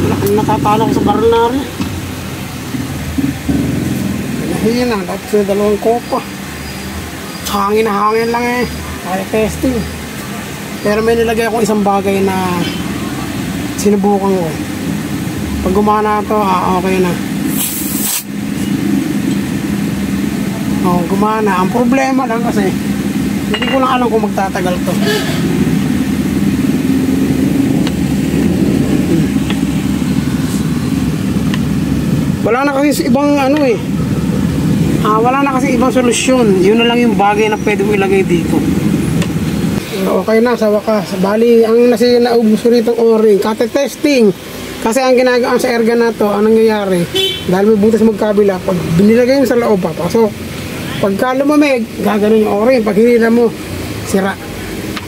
Malaking natatalo ko sa baril na rin. Nahiyan na, tapos na 2 kopa. Hangin na hangin lang eh. Kaya testing. Pero may nilagay akong isang bagay na sinubukan ko. Pag gumana ito, okay na. Gumana. Ang problema lang kasi hindi ko lang alam kung magtatagal to. Wala na kasi ibang wala na kasi ibang solusyon. Yun na lang yung bagay na pwede mo ilagay dito. Okay na sa wakas. Bali, ang naubos ko rito o-ring, kate-testing. Kasi ang ginagawa sa erga na to, anong nangyayari? Dahil may butas magkabila, pag binilagay mo sa loob, papasok. Pagka lumamig, gaganon yung o-ring. Pag hinila mo, sira.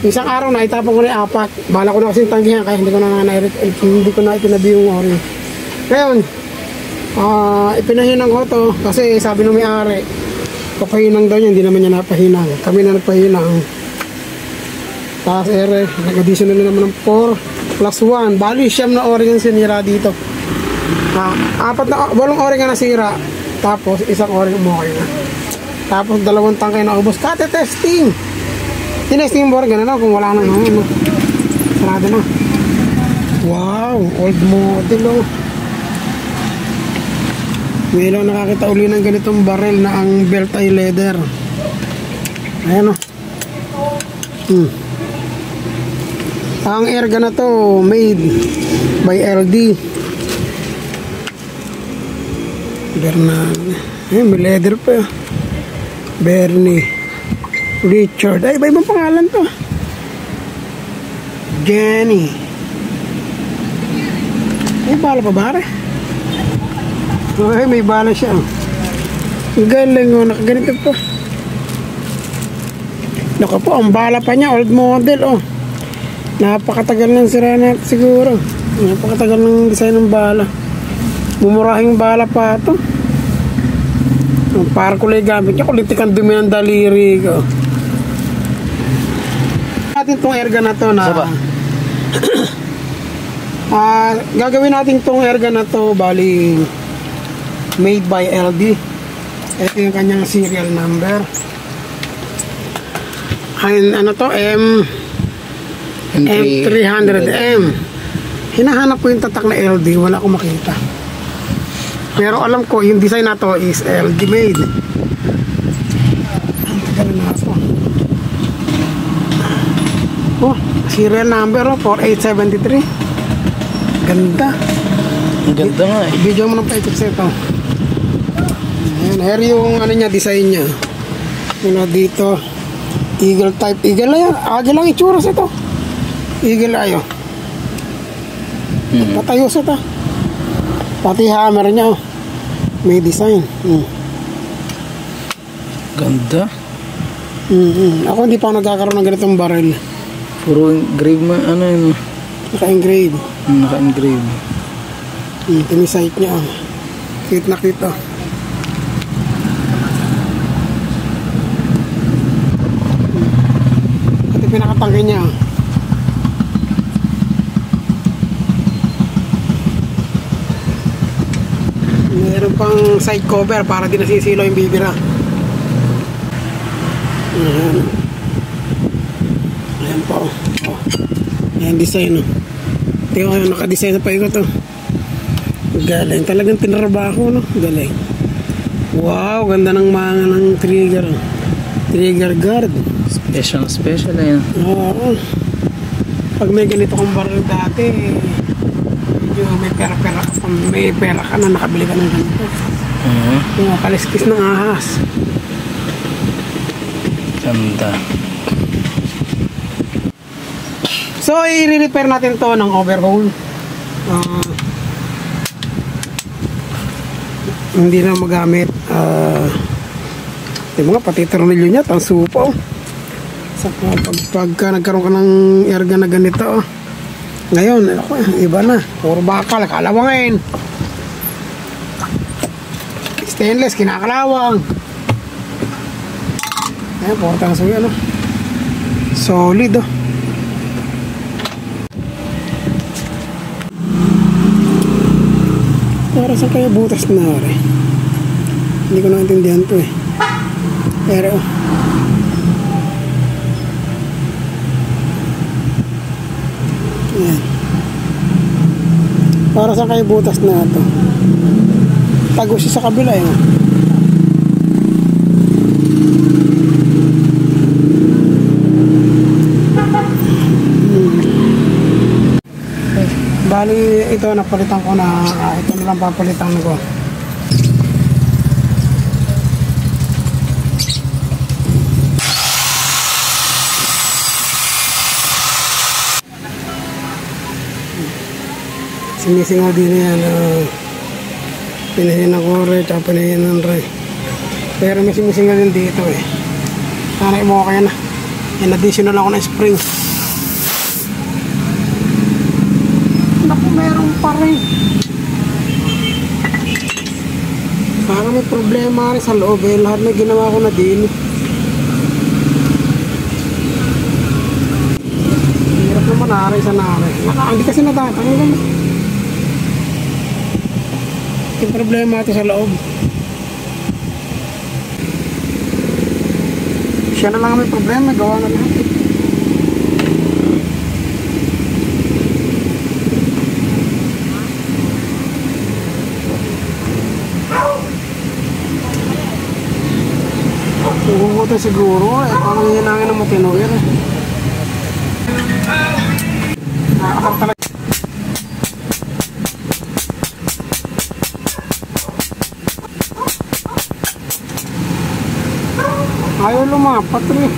Isang araw na, itapon ko na yung 4. Bala ko na kasi tanggihan, kaya hindi ko na itinabi yung o-ring. Ngayon, ipinahinang ko to, kasi sabi ng may-ari, papahinang daw niya, hindi naman niya napahinang. Kami na nagpahinang. Tapos nag-addition na naman ng 4 plus 1. Bali, 9 na o-ring ang sinira dito. 8 na, 8 o-ring ang nasira. Tapos, isang o-ring umukay na. Tapos, 2 tangkay na ubos. Kate-testing! Tinesting mo rin na kung wala nang hangin. Sarado na. Wow! Old model oh. Ngayon nakakita uli ng ganitong barrel na ang belt ay leather. Ayan oh. Ang erga na to made by LD Bernard. May leather pa. Bernie Richard. Ay, iba-ibang pangalan to. Jenny. May bala pa ba rin? Ay, may bala siya. Ang galing oh, nakaganito pa. Naku po, ang bala pa niya, old model oh. Napakatagal ng sira na siguro. Napakatagal ng design ng bala. Mumurahing bala pa ito. Para kulay gamit niya, kulitikan dumi ng daliri ko. Natin itong erga na to na gagawin natin itong erga na to, bali made by LD. Ito yung kanyang serial number. And ano to, M300M. Hinahanap ko yung tatak na LD, wala akong makita. Pero alam ko yung design na to is LD made. Ang tagal na ito. Oh, serial number 4873. Ganda. Ang ganda nga eh. Video mo ng pa-check sa ito. Ayan, here yung ano niya, design niya. Yun dito, eagle type. Eagle na yan. Agil lang itsura sa ito. Eagle ayo. Patayo sa ito. Pati hammer niya oh. May design. Ganda. Ako hindi pa ako nagkakaroon ng ganitong barrel. Puro engrave man, ano yun? Naka-engrave. Naka-engrave. Ito yung sight niya oh. Cute na cute oh. Ito pinakatangkay niya oh. Meron pang side cover para di nasisilo yung bibira. Ayan po. Ayan design. Tingnan ko yung nakadesign na pa ito. Galing. Talagang tinrabaho. No? Galing. Wow. Ganda ng mga ng trigger. Trigger guard. Special na yan. Oo. Pag may ganito kong baril dati, may pera ka na nakabili ka ng ganito. Yung kaliskis ng ahas. Ganda. So i-repair natin to ng overhaul. Hindi na magamit. Yung mga pati tornilyo niya tansupo. So pagka nagkaroon ka ng erga na ganito ngayon, iba na. Puro bakal, kalawangin. Stainless, kinakalawang. Ayan, puro tanso yun, Solid, Para sa kayo butas na ore. Hindi ko naintindihan to eh. Pero ayan. Para sa kayo butas na to. Tago siya sa kabila eh. Bali, ito napalitan ko na, ito na lang papalitan ko. Sinisingaw din yan, pinahin ng kore, tsaka pinahin ng ray. Pero may sinisingaw din dito eh. Sana mo kaya na. In additional ako ng spring. Naku, meron pa rin. Parang may problema rin sa loob eh. Lahat na ginawa ko na din. Hirap naman narin sa narin. Hindi kasi natatanggal. Yung problema ito sa loob. Siya na lang may problema. Gawa na lahat. Huhugutin siguro eh. Parang hinangin ng matinuir eh. Nakakasar talaga. Ayaw lumapat rin.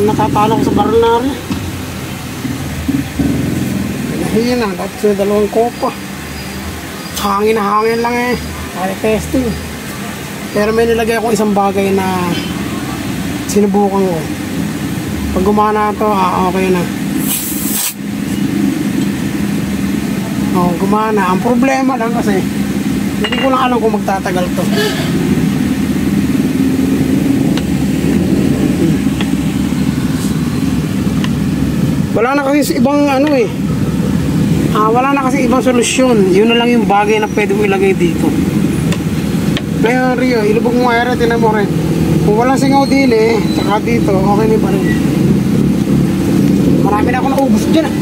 Natatalo ko sa baril na rin. Pinahin na. Tapos yung dalawang kopa. Hangin na hangin lang eh. Kaya testing. Pero may nilagay akong isang bagay na sinubukan ko. Pag gumana ito, okay na. Gumana. Ang problema lang kasi hindi ko lang alam kung magtatagal to. Wala na kasi ibang ano eh. Wala na kasi ibang solusyon. Yun na lang yung bagay na pwede mo ilagay dito. Ngayon Rio, ilubog mo air, tinan mo rin. Kung walang singaw din eh, tsaka dito, okay na pa rin. Marami na ako naubos dyan ah.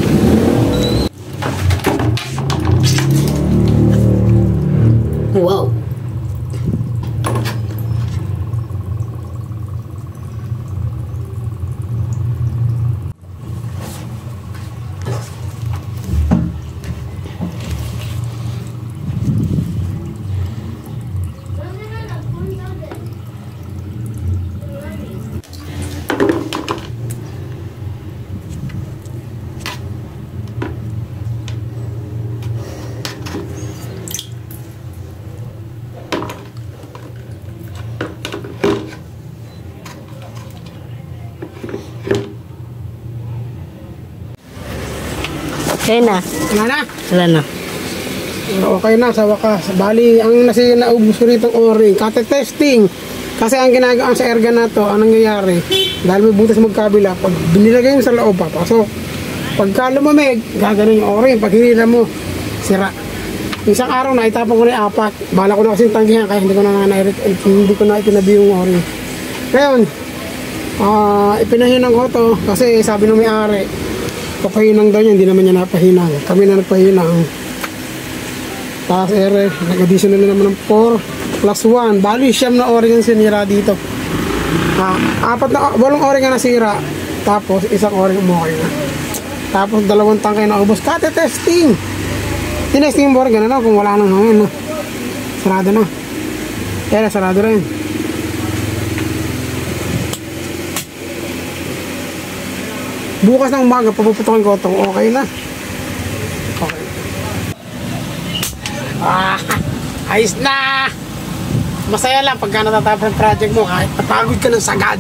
Wow. Okay na. Wala na. Wala na. Okay na sa wakas. Bali, ang naubos ko rito o-ring. Kate-testing. Kasi ang ginagawa sa erga na to, anong nangyayari? Dahil may butas magkabila, pag binilagay mo sa loob, papasok. Pagka lumamig, gaganon yung o-ring. Pag hinila mo, sira. Isang araw na, itapon ko na yung 4. Bala ko na kasing tanggihan, kaya hindi ko na itinabi yung o-ring. Ngayon, ipinahinang ko to, kasi sabi ng may-ari, papahinang daw niya, hindi naman niya napahinang. Kami na nagpahinang. Tapos nag-additional na naman ng 4 plus 1. Bali, siyam na o-ring ang sinira dito. 8 oring nga nasira. Tapos isang oring umukay na. Tapos 2 tangkay na ubos. Kate testing. Tinesting mo rin na kung wala nang hangin. No? Sarado na. Kaya sarado rin. Bukas ng umaga, papuputokin ko ito. Okay na. Okay. Ayos na! Masaya lang pagka natatapos ang project mo kahit patagod ka ng sagad.